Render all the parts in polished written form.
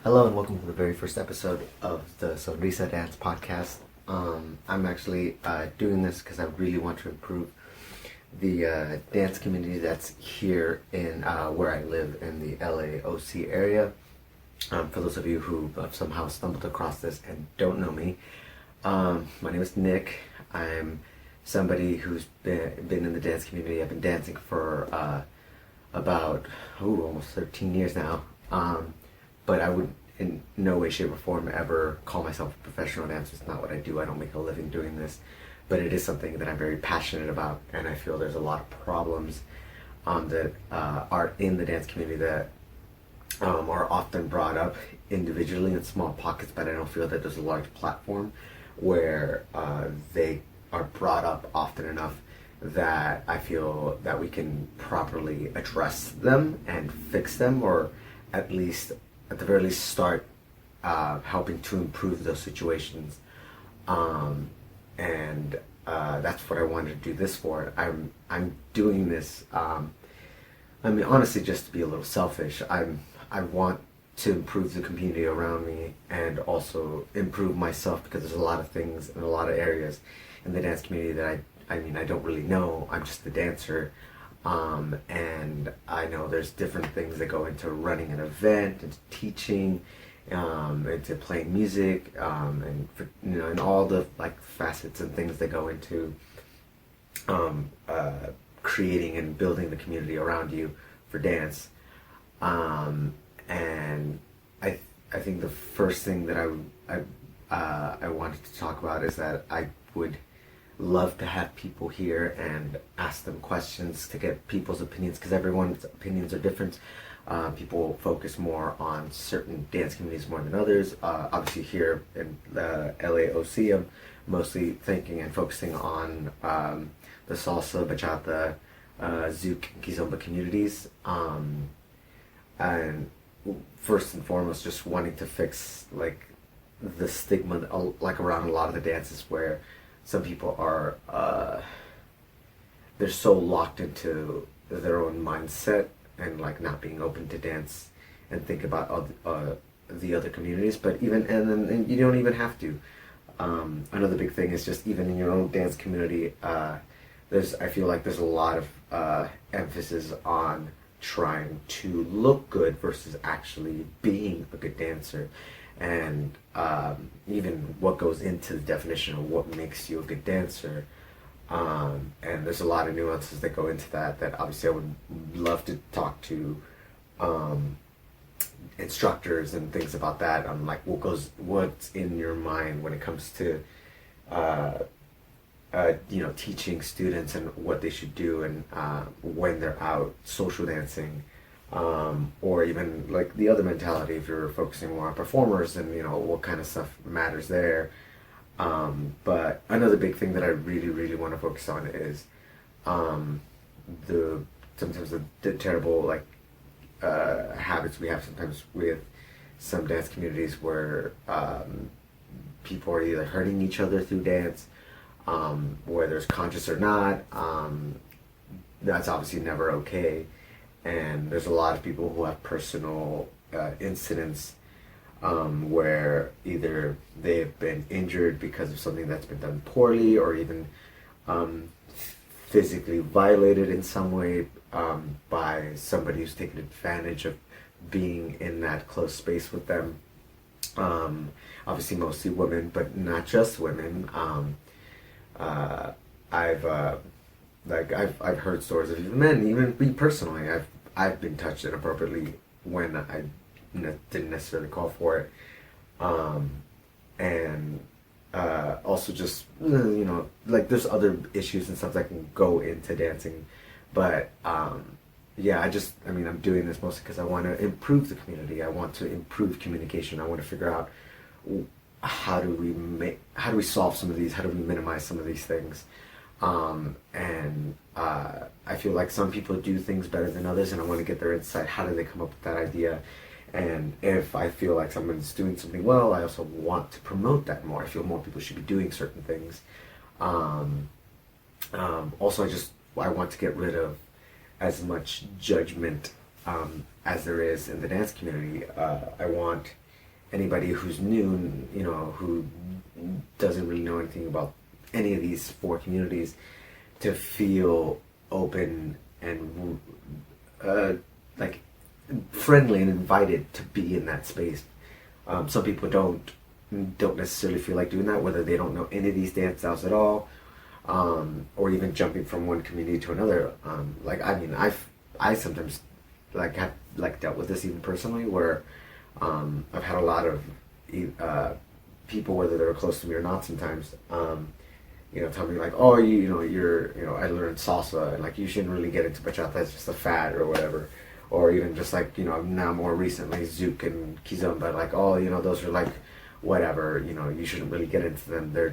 Hello and welcome to the very first episode of the Sonrisa Dance Podcast. I'm actually doing this because I really want to improve the dance community that's here in where I live in the LAOC area. For those of you who have somehow stumbled across this and don't know me, my name is Nick. I'm somebody who's been in the dance community. I've been dancing for about almost 13 years now. But I would in no way, shape, or form ever call myself a professional dancer. It's not what I do. I don't make a living doing this. But it is something that I'm very passionate about, and I feel there's a lot of problems that are in the dance community that are often brought up individually in small pockets, but I don't feel that there's a large platform where they are brought up often enough that I feel that we can properly address them and fix them, or at the very least start helping to improve those situations. And that's what I wanted to do this for. I'm doing this. Honestly, just to be a little selfish. I want to improve the community around me and also improve myself, because there's a lot of things in a lot of areas in the dance community that I don't really know. I'm just the dancer. And I know there's different things that go into running an event, into teaching, into playing music, and all the facets and things that go into creating and building the community around you for dance. And I think the first thing that I wanted to talk about is that I would love to have people here and ask them questions to get people's opinions, because everyone's opinions are different. People focus more on certain dance communities more than others. Obviously here in the LAOC, I'm mostly thinking and focusing on the salsa, bachata, zouk, and kizomba communities. And first and foremost, just wanting to fix the stigma around a lot of the dances, where some people are they're so locked into their own mindset and not being open to dance and think about the other communities. But and you don't even have to. Another big thing is just even in your own dance community, I feel like there's a lot of emphasis on trying to look good versus actually being a good dancer. And even what goes into the definition of what makes you a good dancer. And there's a lot of nuances that go into that obviously I would love to talk to instructors and things about that, on what's in your mind when it comes to teaching students and what they should do, and when they're out social dancing. Or even the other mentality, if you're focusing more on performers, and what kind of stuff matters there. But another big thing that I really, really want to focus on is sometimes the terrible habits we have sometimes with some dance communities, where people are either hurting each other through dance, whether it's conscious or not. That's obviously never okay. And there's a lot of people who have personal incidents where either they've been injured because of something that's been done poorly, or even physically violated in some way by somebody who's taken advantage of being in that close space with them. Obviously mostly women, but not just women. I've heard stories of even men, even me personally. I've been touched inappropriately when I didn't necessarily call for it. And also just, there's other issues and stuff that can go into dancing. But I'm doing this mostly because I want to improve the community. I want to improve communication. I want to figure out how do we solve some of these, how do we minimize some of these things. I feel like some people do things better than others, and I want to get their insight. How do they come up with that idea? And if I feel like someone's doing something well, I also want to promote that more. I feel more people should be doing certain things. Also, I want to get rid of as much judgment as there is in the dance community. I want anybody who's new, who doesn't really know anything about any of these four communities, to feel open and like friendly and invited to be in that space. Some people don't necessarily feel like doing that, whether they don't know any of these dance styles at all, or even jumping from one community to another. I sometimes have dealt with this even personally, where I've had a lot of people, whether they were close to me or not, sometimes tell me like, oh, I learned salsa, and like you shouldn't really get into bachata, it's just a fad or whatever. Or even just like, now more recently, zouk and kizomba, like, oh, those are like whatever, you shouldn't really get into them. They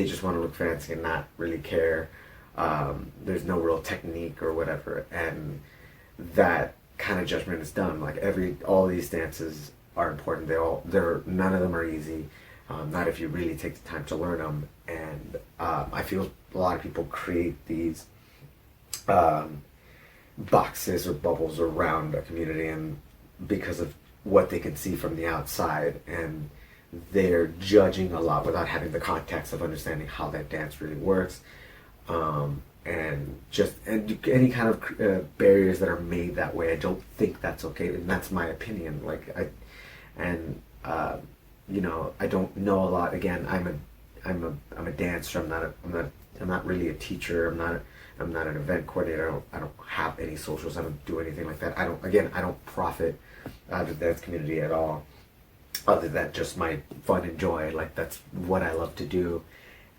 just want to look fancy and not really care. There's no real technique or whatever. And that kind of judgment is done. Like all these dances are important. None of them are easy. Not if you really take the time to learn them. And I feel a lot of people create these boxes or bubbles around a community, and because of what they can see from the outside, and they're judging a lot without having the context of understanding how that dance really works, and any kind of barriers that are made that way. I don't think that's okay, and that's my opinion. I don't know a lot. Again, I'm a dancer. I'm not really a teacher. I'm not an event coordinator. I don't have any socials. I don't do anything like that. I don't profit out of the dance community at all, other than just my fun and joy. Like, that's what I love to do.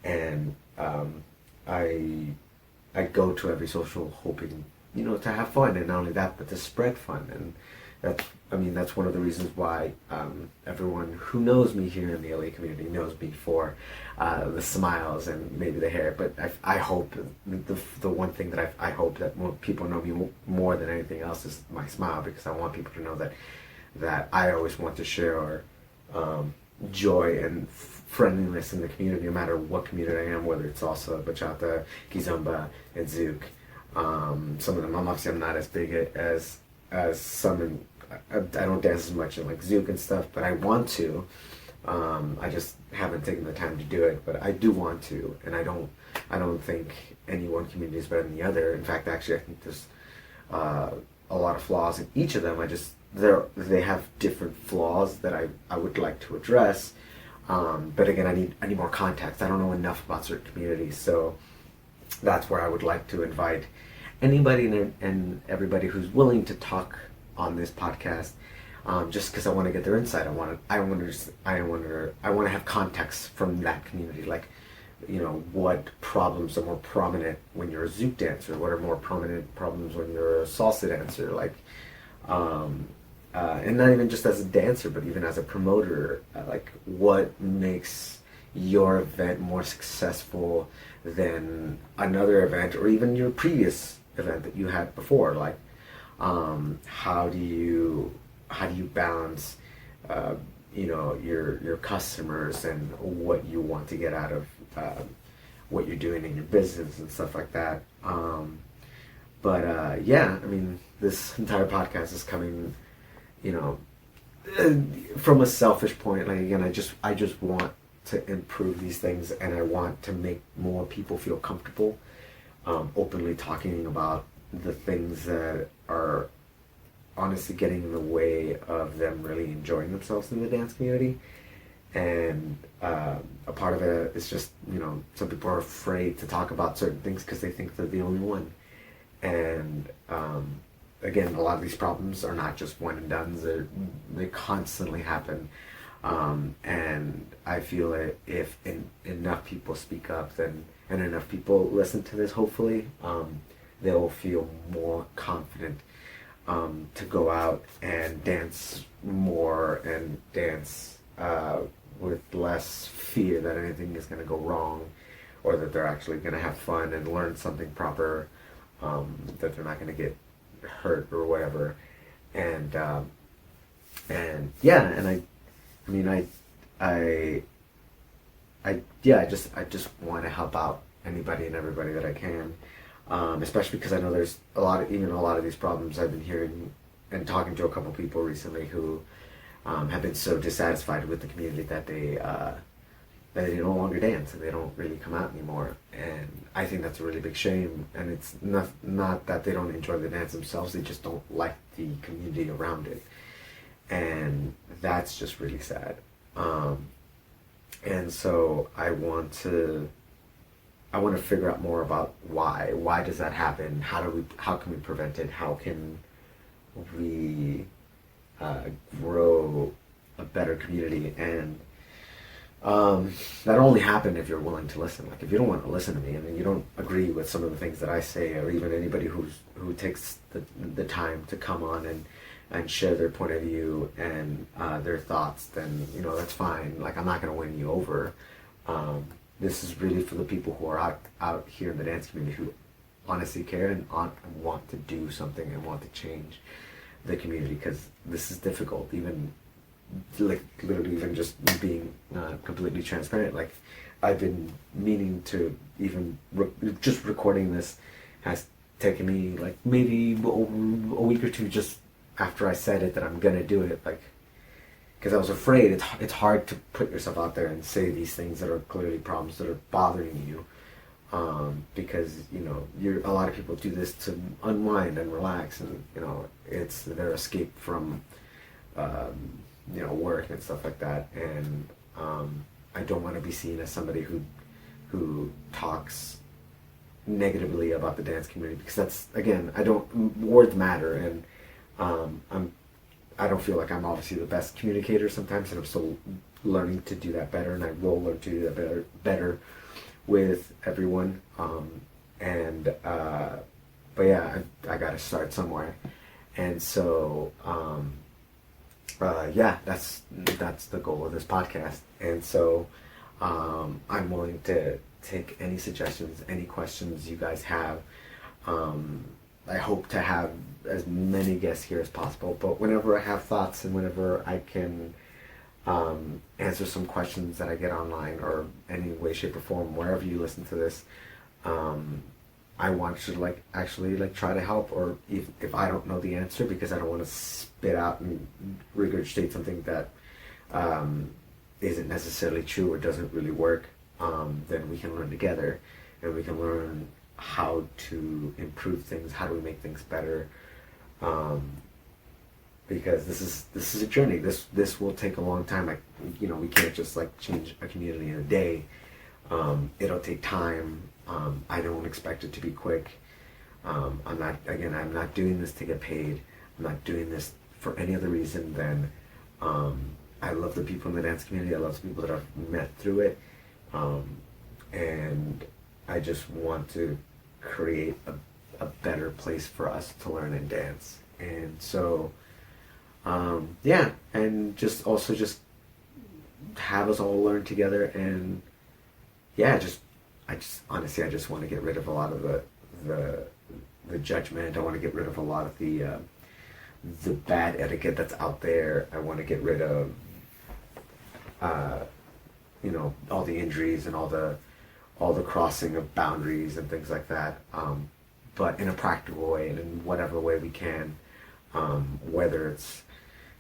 And I go to every social hoping, to have fun, and not only that, but to spread fun. And that's one of the reasons why everyone who knows me here in the LA community knows me for the smiles and maybe the hair. But I hope the one thing that I hope that more people know me more than anything else is my smile, because I want people to know that I always want to share joy and friendliness in the community, no matter what community I am, whether it's salsa, bachata, kizomba, and zouk. Some of them, obviously, I'm not as big as some. I don't dance as much in like zouk and stuff, but I want to. I just haven't taken the time to do it, but I do want to, and I don't think any one community is better than the other. In fact, actually, I think there's a lot of flaws in each of them. They have different flaws that I would like to address. But again, I need more context. I don't know enough about certain communities, so that's where I would like to invite anybody and everybody who's willing to talk on this podcast, just because I want to get their insight. I want to have context from that community, like, what problems are more prominent when you're a zouk dancer, what are more prominent problems when you're a salsa dancer, like, and not even just as a dancer, but even as a promoter, like, what makes your event more successful than another event, or even your previous event that you had before. Like, how do you balance your customers and what you want to get out of what you're doing in your business and stuff like that. This entire podcast is coming from a selfish point. Like, again, I just want to improve these things, and I want to make more people feel comfortable openly talking about the things that are honestly getting in the way of them really enjoying themselves in the dance community. And a part of it is just, some people are afraid to talk about certain things because they think they're the only one. And again, a lot of these problems are not just one and dones. They constantly happen. And I feel that if enough people speak up, and enough people listen to this, hopefully, they'll feel more confident to go out and dance more, and dance with less fear that anything is going to go wrong, or that they're actually going to have fun and learn something proper, that they're not going to get hurt or whatever. And I just want to help out anybody and everybody that I can, especially because I know there's a lot of these problems I've been hearing and talking to a couple people recently who have been so dissatisfied with the community that they no longer dance and they don't really come out anymore. And I think that's a really big shame. And it's not that they don't enjoy the dance themselves; they just don't like the community around it, and that's just really sad. And so I want to figure out more about why. Why does that happen? How can we prevent it? How can we grow a better community? And that only happen if you're willing to listen. Like if you don't want to listen to me and you don't agree with some of the things that I say, or even anybody who takes the time to come on and share their point of view and their thoughts, then that's fine. Like I'm not going to win you over. This is really for the people who are out here in the dance community who honestly care and want to do something and want to change the community, because this is difficult. Even like literally even just being completely transparent, like I've been meaning to even just recording this has taken me like maybe a week or two just after I said it that I'm gonna do it, like because I was afraid. It's hard to put yourself out there and say these things that are clearly problems that are bothering you, because a lot of people do this to unwind and relax, and it's their escape from work and stuff like that. And I don't want to be seen as somebody who talks negatively about the dance community, because that's, again, words matter, and I don't feel like I'm obviously the best communicator sometimes, and I'm still learning to do that better, and I will learn to do that better with everyone. But yeah, I got to start somewhere, and so that's the goal of this podcast. And so I'm willing to take any suggestions, any questions you guys have. I hope to have as many guests here as possible, but whenever I have thoughts and whenever I can answer some questions that I get online or any way, shape, or form, wherever you listen to this, I want to actually try to help, or if I don't know the answer, because I don't want to spit out and regurgitate something that isn't necessarily true or doesn't really work, then we can learn together, and we can learn how to improve things, how do we make things better, because this is a journey. This will take a long time. We can't just change a community in a day. It'll take time. I don't expect it to be quick. I'm not doing this to get paid. I'm not doing this for any other reason than I love the people in the dance community. I love the people that I've met through it, and I just want to create a better place for us to learn and dance. And so and just have us all learn together. And I just want to get rid of a lot of the judgment. I want to get rid of a lot of the bad etiquette that's out there. I want to get rid of all the injuries and all the crossing of boundaries and things like that, but in a practical way and in whatever way we can, whether it's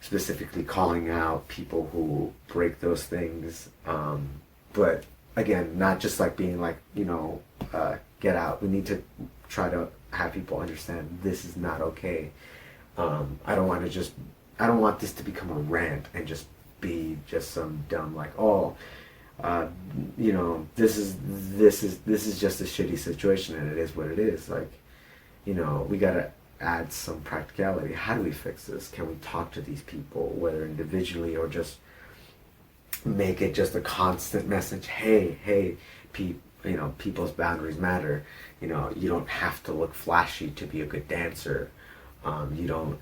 specifically calling out people who break those things, but again, not just being get out. We need to try to have people understand this is not okay. I don't want this to become a rant and just be just some dumb this is just a shitty situation, and it is what it is. We gotta add some practicality. How do we fix this? Can we talk to these people, whether individually or just make it just a constant message? Hey, people's boundaries matter. You don't have to look flashy to be a good dancer. You don't,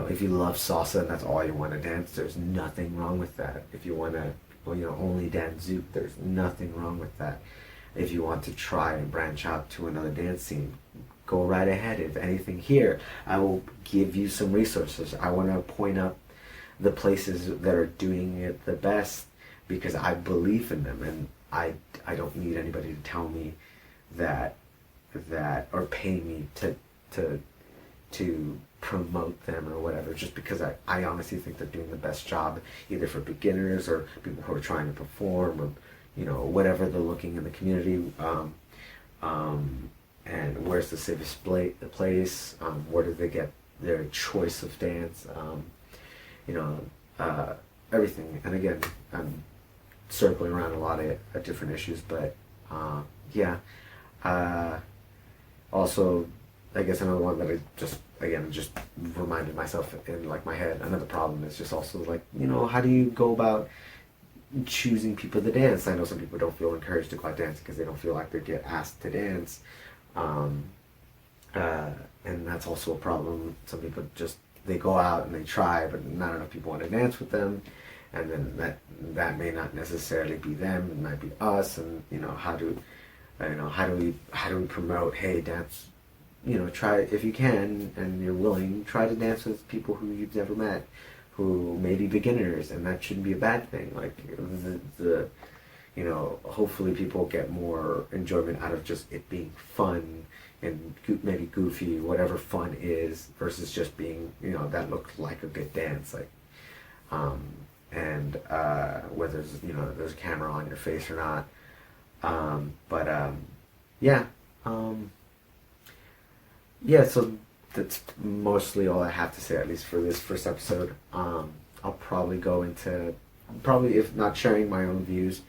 if you love salsa and that's all you want to dance, there's nothing wrong with that. If you want to, only dance zouk, there's nothing wrong with that. If you want to try and branch out to another dance scene, go right ahead. If anything, here, I will give you some resources. I want to point out the places that are doing it the best, because I believe in them, and I don't need anybody to tell me that or pay me to promote them or whatever, just because I honestly think they're doing the best job, either for beginners or people who are trying to perform, or whatever they're looking in the community. And where's the safest place? Where do they get their choice of dance? You know, everything. And again, I'm circling around a lot of different issues, but yeah. Also, I guess another one that I just reminded myself in like my head. Another problem is just also like, how do you go about choosing people to dance? I know some people don't feel encouraged to go out dancing because they don't feel like they get asked to dance. And that's also a problem. Some people they go out and they try, but not enough people want to dance with them, and then that may not necessarily be them. It might be us. And how do we promote? Hey, dance. Try, if you can and you're willing, try to dance with people who you've never met, who may be beginners, and that shouldn't be a bad thing. Like hopefully people get more enjoyment out of just it being fun and maybe goofy, whatever fun is, versus just being, that looked like a good dance, like, and whether there's a camera on your face or not, so that's mostly all I have to say, at least for this first episode. I'll probably go into, if not sharing my own views,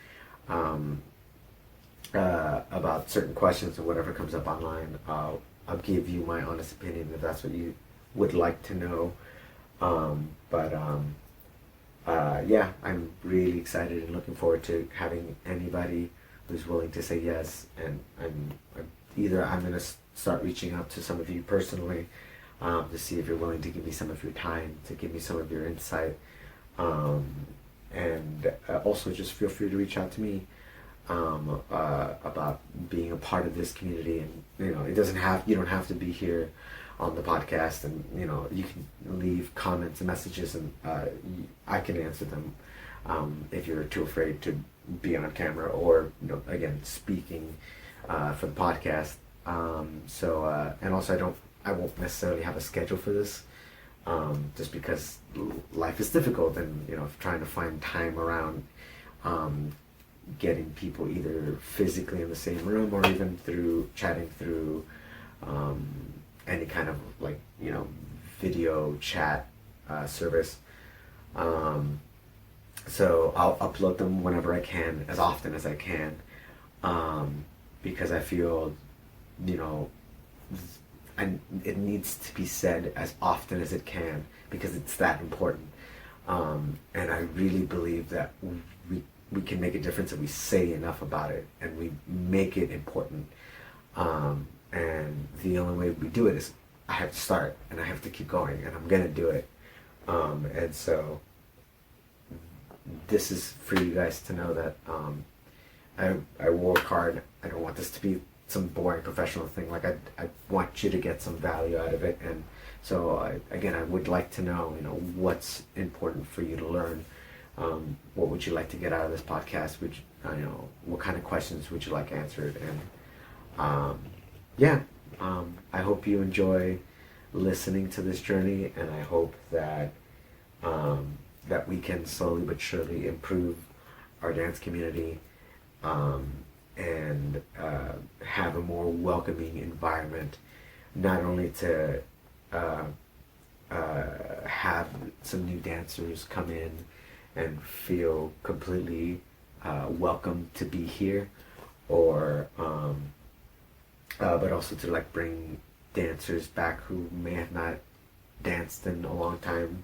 about certain questions or whatever comes up online. I'll give you my honest opinion if that's what you would like to know. I'm really excited and looking forward to having anybody who's willing to say yes. And I'm going to start reaching out to some of you personally, to see if you're willing to give me some of your time, to give me some of your insight. And also just feel free to reach out to me about being a part of this community. And you don't have to be here on the podcast, and you can leave comments and messages, and I can answer them if you're too afraid to be on camera or again speaking for the podcast. And also I won't necessarily have a schedule for this, just because life is difficult, and trying to find time around getting people either physically in the same room or even through chatting through any kind of like video chat service. So I'll upload them whenever I can, as often as I can, because I feel and it needs to be said as often as it can, because it's that important. And I really believe that we can make a difference if we say enough about it and we make it important. And the only way we do it is I have to start and I have to keep going, and I'm gonna do it. And so this is for you guys to know that I work hard. I don't want this to be some boring professional thing. Like I want you to get some value out of it. And so I would like to know, what's important for you to learn. What would you like to get out of this podcast? What kind of questions would you like answered? And I hope you enjoy listening to this journey, and I hope that that we can slowly but surely improve our dance community, and have a more welcoming environment, not only to have some new dancers come in and feel completely welcome to be here, or but also to like bring dancers back who may have not danced in a long time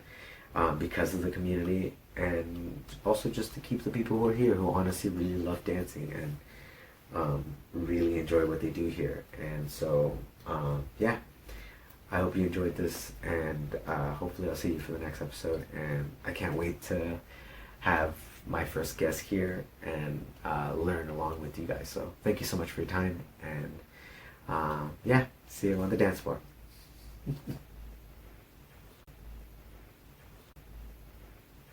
because of the community, and also just to keep the people who are here who honestly really love dancing and really enjoy what they do here. And so I hope you enjoyed this, and hopefully I'll see you for the next episode. And I can't wait to have my first guest here and learn along with you guys. So thank you so much for your time, and see you on the dance floor.